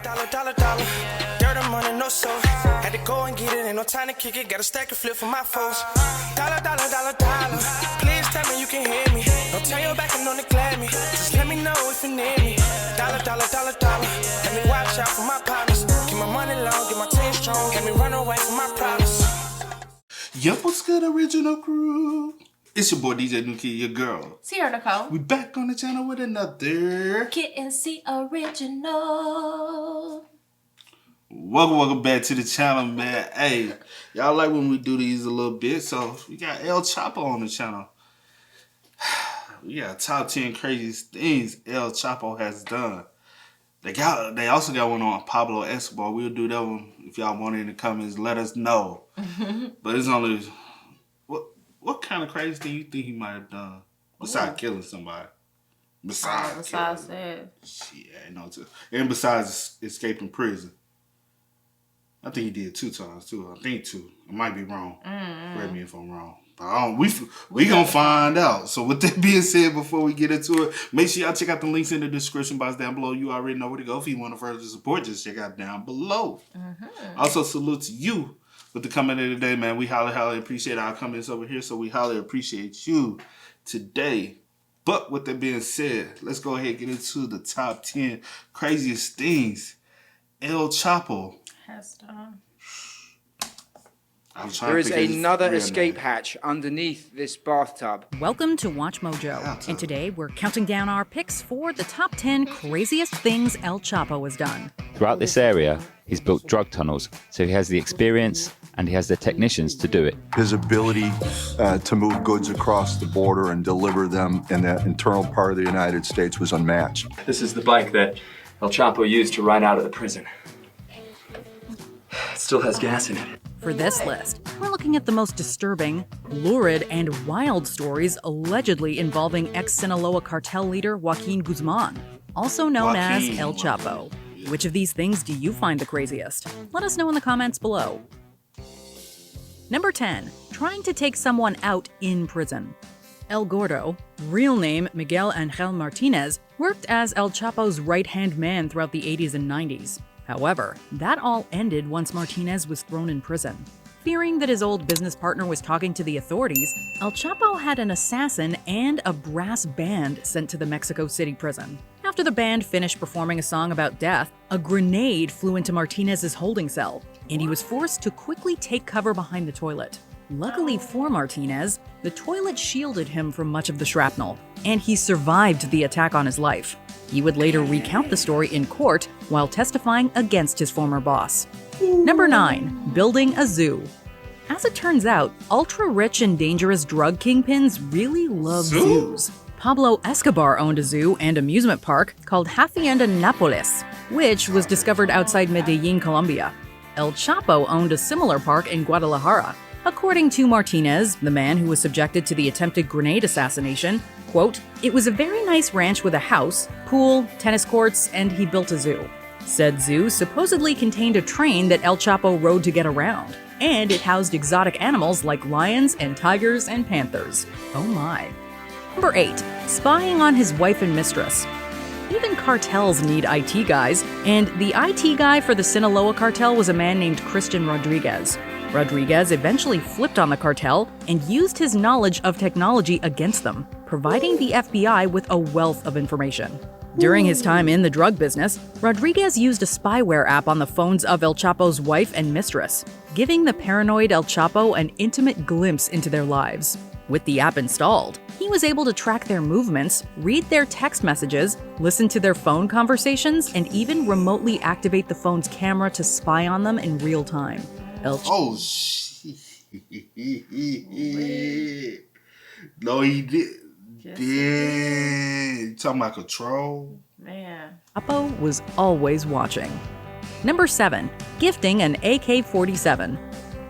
Dollar. Dirt and money, no soul. Had to go and get it, ain't no time to kick it. Got a stack and flip for my foes. Dollar. Please tell me you can hear me. Don't turn your back and don't neglect me. Just let me know if you need me. Dollar. Let me watch out for my partners. Keep my money long, get my team strong. Let me run away from my problems. Yo, what's good, original crew? It's your boy DJ New Kid, your girl. Sierra Nicole. We back on the channel with another Kid and C original. Welcome back to the channel, man. Hey, y'all like when we do these a little bit, so we got El Chapo on the channel. We got top 10 craziest things El Chapo has done. They also got one on Pablo Escobar. We'll do that one if y'all want it in the comments. Let us know. But it's only what kind of crazy thing you think he might have done besides killing somebody? Besides that. Shit, I know too. And besides escaping prison. I think he did 2 times too. I think 2. I might be wrong. Correct me if I'm wrong. But we gonna find out. So with that being said, before we get into it, make sure y'all check out the links in the description box down below. You already know where to go. If you want to further support, just check out down below. Also, salute to you with the comment of the day, man. We highly appreciate our comments over here. So we highly appreciate you today. But with that being said, let's go ahead and get into the top 10 craziest things El Chapo has done. There is another escape hatch underneath this bathtub. Welcome to Watch Mojo, and today we're counting down our picks for the top 10 craziest things El Chapo has done. Throughout this area, he's built drug tunnels, so he has the experience and he has the technicians to do it. His ability to move goods across the border and deliver them in the internal part of the United States was unmatched. This is the bike that El Chapo used to ride out of the prison. It still has gas in it. For this list, we're looking at the most disturbing, lurid, and wild stories allegedly involving ex-Sinaloa cartel leader Joaquin Guzman, also known as El Chapo. Which of these things do you find the craziest? Let us know in the comments below. Number 10. Trying to take someone out in prison. El Gordo, real name Miguel Angel Martinez, worked as El Chapo's right-hand man throughout the 80s and 90s. However, that all ended once Martinez was thrown in prison. Fearing that his old business partner was talking to the authorities, El Chapo had an assassin and a brass band sent to the Mexico City prison. After the band finished performing a song about death, a grenade flew into Martinez's holding cell, and he was forced to quickly take cover behind the toilet. Luckily for Martinez, the toilet shielded him from much of the shrapnel, and he survived the attack on his life. He would later recount the story in court while testifying against his former boss. Number 9. Building a zoo. As it turns out, ultra-rich and dangerous drug kingpins really love zoos. Pablo Escobar owned a zoo and amusement park called Hacienda Nápoles, which was discovered outside Medellín, Colombia. El Chapo owned a similar park in Guadalajara. According to Martinez, the man who was subjected to the attempted grenade assassination, quote, "It was a very nice ranch with a house, pool, tennis courts, and he built a zoo. Said zoo supposedly contained a train that El Chapo rode to get around, and it housed exotic animals like lions and tigers and panthers. Oh my." Number 8. Spying on his wife and mistress. Even cartels need IT guys, and the IT guy for the Sinaloa cartel was a man named Christian Rodriguez. Rodriguez eventually flipped on the cartel and used his knowledge of technology against them, providing the FBI with a wealth of information. During his time in the drug business, Rodriguez used a spyware app on the phones of El Chapo's wife and mistress, giving the paranoid El Chapo an intimate glimpse into their lives. With the app installed, he was able to track their movements, read their text messages, listen to their phone conversations, and even remotely activate the phone's camera to spy on them in real time. Oh, shit. No, he did. You talking about control? Man. Chapo was always watching. Number 7. Gifting an AK-47.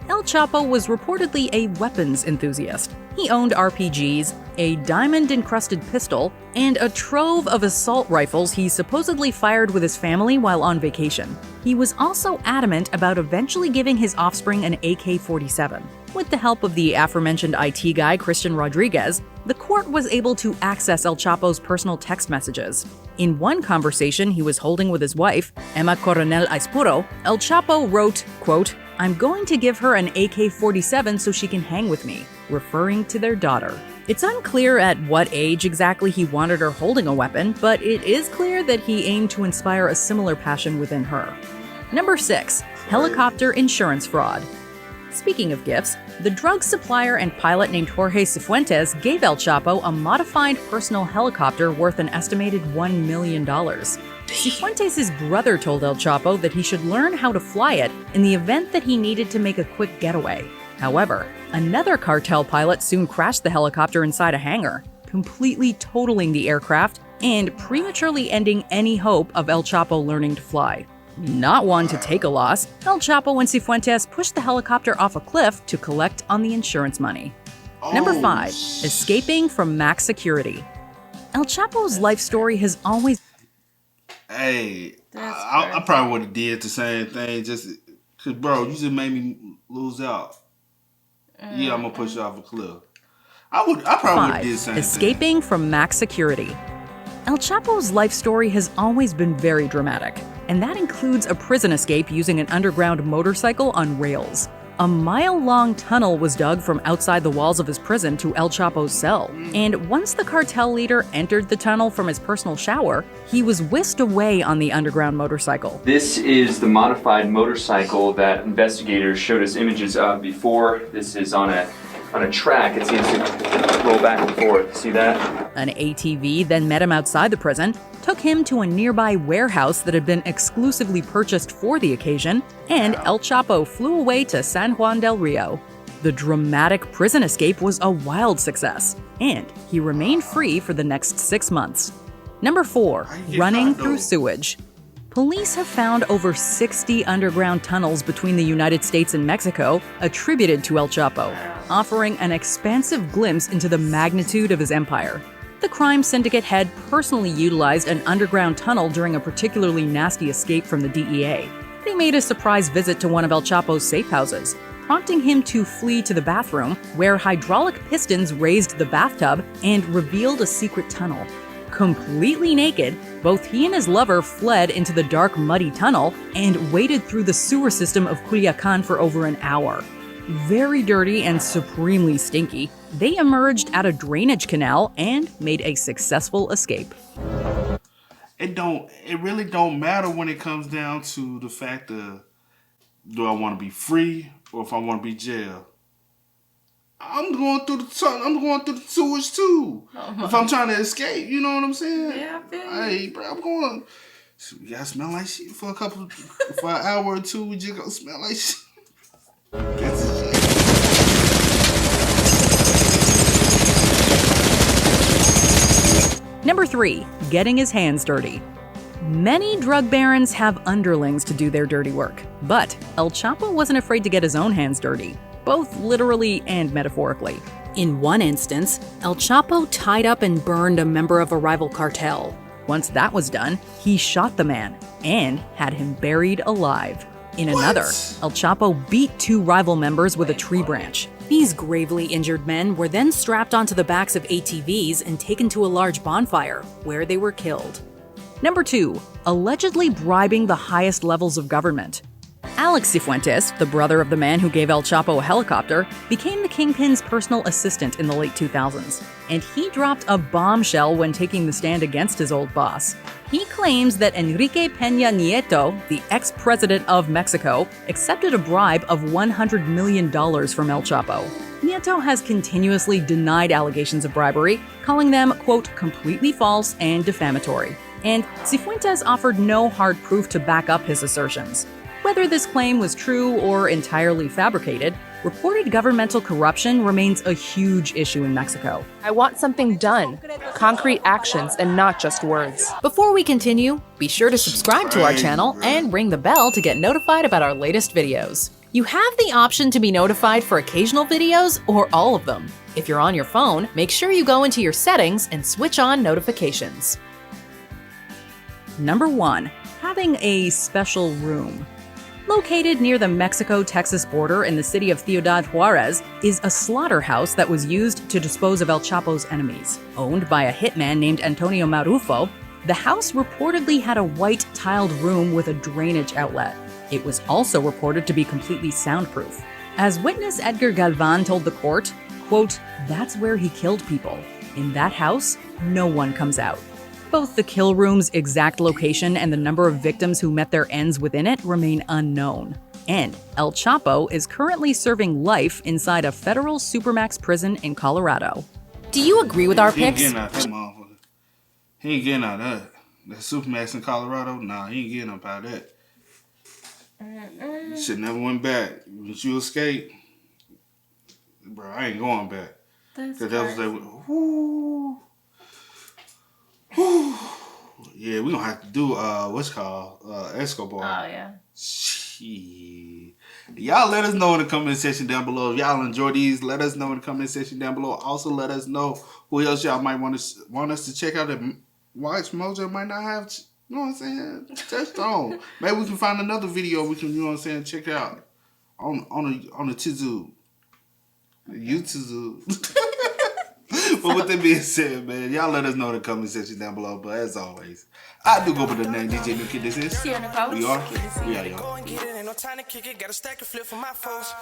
El Chapo was reportedly a weapons enthusiast. He owned RPGs, a diamond-encrusted pistol, and a trove of assault rifles he supposedly fired with his family while on vacation. He was also adamant about eventually giving his offspring an AK-47. With the help of the aforementioned IT guy Christian Rodriguez, the court was able to access El Chapo's personal text messages. In one conversation he was holding with his wife, Emma Coronel Aispuro, El Chapo wrote, quote, "I'm going to give her an AK-47 so she can hang with me," referring to their daughter. It's unclear at what age exactly he wanted her holding a weapon, but it is clear that he aimed to inspire a similar passion within her. Number 6. Helicopter insurance fraud. Speaking of gifts, the drug supplier and pilot named Jorge Cifuentes gave El Chapo a modified personal helicopter worth an estimated $1 million. Cifuentes' brother told El Chapo that he should learn how to fly it in the event that he needed to make a quick getaway. However, another cartel pilot soon crashed the helicopter inside a hangar, completely totaling the aircraft and prematurely ending any hope of El Chapo learning to fly. Not one to take a loss, El Chapo and Cifuentes pushed the helicopter off a cliff to collect on the insurance money. Number 5. Escaping from max security. El Chapo's life story has always... Hey, I probably would have did the same thing just because, bro, you just made me lose out. Yeah, I'm going to push you off a cliff. I probably would have did the same thing. Escaping from max security. El Chapo's life story has always been very dramatic, and that includes a prison escape using an underground motorcycle on rails. A mile-long tunnel was dug from outside the walls of his prison to El Chapo's cell, and once the cartel leader entered the tunnel from his personal shower, he was whisked away on the underground motorcycle. This is the modified motorcycle that investigators showed us images of before. This is on a track. It seems to roll back and forth. See that? An ATV then met him outside the prison, took him to a nearby warehouse that had been exclusively purchased for the occasion, and El Chapo flew away to San Juan del Rio. The dramatic prison escape was a wild success, and he remained free for the next 6 months. Number 4. Running through sewage. Police have found over 60 underground tunnels between the United States and Mexico attributed to El Chapo, offering an expansive glimpse into the magnitude of his empire. The crime syndicate had personally utilized an underground tunnel during a particularly nasty escape from the DEA. They made a surprise visit to one of El Chapo's safe houses, prompting him to flee to the bathroom, where hydraulic pistons raised the bathtub and revealed a secret tunnel. Completely naked, both he and his lover fled into the dark, muddy tunnel and waded through the sewer system of Culiacan for over an hour. Very dirty and supremely stinky, they emerged at a drainage canal and made a successful escape. It really don't matter when it comes down to the fact of, do I want to be free or if I want to be jailed? I'm going through the sewage too. If I'm trying to escape, you know what I'm saying? Yeah, I feel you. Hey, bro, I'm going. We gotta smell like shit for an hour or two. We just gonna smell like shit. Number 3. Getting his hands dirty. Many drug barons have underlings to do their dirty work, but El Chapo wasn't afraid to get his own hands dirty, both literally and metaphorically. In one instance, El Chapo tied up and burned a member of a rival cartel. Once that was done, he shot the man and had him buried alive. In another, El Chapo beat 2 rival members with a tree branch. These gravely injured men were then strapped onto the backs of ATVs and taken to a large bonfire, where they were killed. Number 2. Allegedly bribing the highest levels of government. Alex Cifuentes, the brother of the man who gave El Chapo a helicopter, became the Kingpin's personal assistant in the late 2000s, and he dropped a bombshell when taking the stand against his old boss. He claims that Enrique Peña Nieto, the ex-president of Mexico, accepted a bribe of $100 million from El Chapo. Nieto has continuously denied allegations of bribery, calling them, quote, completely false and defamatory. And Cifuentes offered no hard proof to back up his assertions. Whether this claim was true or entirely fabricated, reported governmental corruption remains a huge issue in Mexico. I want something done, concrete actions and not just words. Before we continue, be sure to subscribe to our channel and ring the bell to get notified about our latest videos. You have the option to be notified for occasional videos or all of them. If you're on your phone, make sure you go into your settings and switch on notifications. Number 1. Having a special room. Located near the Mexico-Texas border in the city of Ciudad Juarez is a slaughterhouse that was used to dispose of El Chapo's enemies. Owned by a hitman named Antonio Marufo, The house reportedly had a white tiled room with a drainage outlet. It was also reported to be completely soundproof. As witness Edgar Galvan told the court, quote, "That's where he killed people. In that house, no one comes out." Both the kill room's exact location and the number of victims who met their ends within it remain unknown. And El Chapo is currently serving life inside a federal supermax prison in Colorado. Do you agree with our He ain't picks? getting out that motherfucker. He ain't getting out of that. That Supermax in Colorado? Nah, he ain't getting up out of that. Shit never went back. Once you escape, bro, I ain't going back. That's Cause that was crazy. like, whoo. Whoo. Yeah, we gonna have to do what's it called Escobar. Oh, yeah. Shit. Y'all let us know in the comment section down below. If y'all enjoy these, let us know in the comment section down below. Also, let us know who else y'all might want us to check out that Watch Mojo might not have, you know what I'm saying, touched on. Maybe we can find another video we can, you know what I'm saying, check out on the Tizu. YouTube. But with that being said, man, y'all let us know in the comment section down below. But as always, I do go by the name DJ New Kid. This is. We are. We are, Go y'all. and get it, ain't no time to kick it. Got a stack of flip for my folks.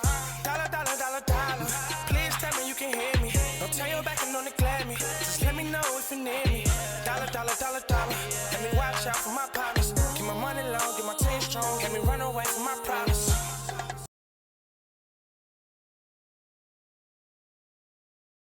Dollar, dollar, dollar, dollar. Please tell me you can hear me. Don't turn your back and don't neglect me. Just let me know if you need me. Dollar, dollar, dollar, dollar. Let me watch out for my pocket.